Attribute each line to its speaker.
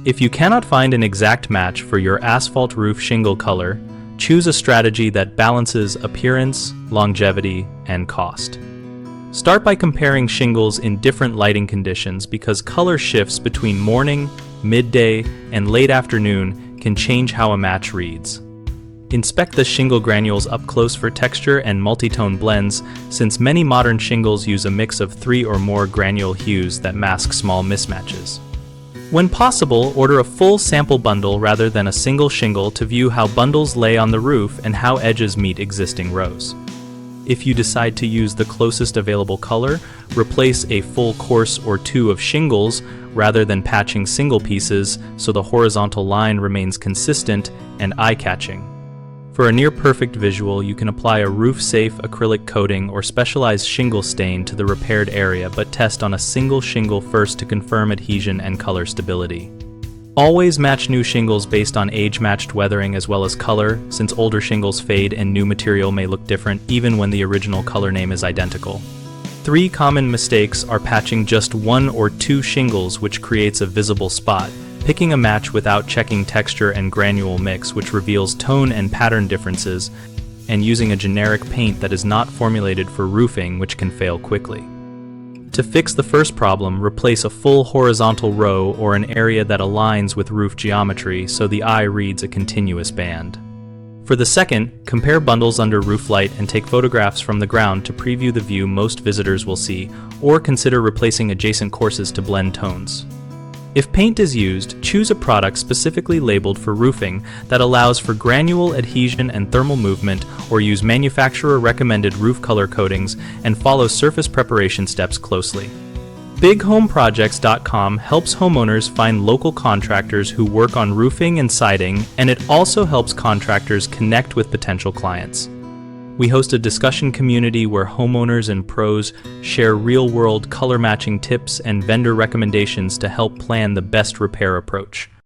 Speaker 1: If you cannot find an exact match for your asphalt roof shingle color, choose a strategy that balances appearance, longevity, and cost. Start by comparing shingles in different lighting conditions because color shifts between morning, midday, and late afternoon can change how a match reads. Inspect the shingle granules up close for texture and multi-tone blends, since many modern shingles use a mix of 3 or more granule hues that mask small mismatches. When possible, order a full sample bundle rather than a single shingle to view how bundles lay on the roof and how edges meet existing rows. If you decide to use the closest available color, replace a full course or 2 of shingles rather than patching single pieces so the horizontal line remains consistent and eye-catching. For a near-perfect visual, you can apply a roof-safe acrylic coating or specialized shingle stain to the repaired area, but test on a single shingle first to confirm adhesion and color stability. Always match new shingles based on age-matched weathering as well as color, since older shingles fade and new material may look different even when the original color name is identical. 3 common mistakes are patching just 1 or 2 shingles, which creates a visible spot, picking a match without checking texture and granule mix, which reveals tone and pattern differences, and using a generic paint that is not formulated for roofing, which can fail quickly. To fix the first problem, replace a full horizontal row or an area that aligns with roof geometry so the eye reads a continuous band. For the second, compare bundles under roof light and take photographs from the ground to preview the view most visitors will see, or consider replacing adjacent courses to blend tones. If paint is used, choose a product specifically labeled for roofing that allows for granule adhesion and thermal movement, or use manufacturer-recommended roof color coatings and follow surface preparation steps closely. BigHomeProjects.com helps homeowners find local contractors who work on roofing and siding, and it also helps contractors connect with potential clients. We host a discussion community where homeowners and pros share real-world color matching tips and vendor recommendations to help plan the best repair approach.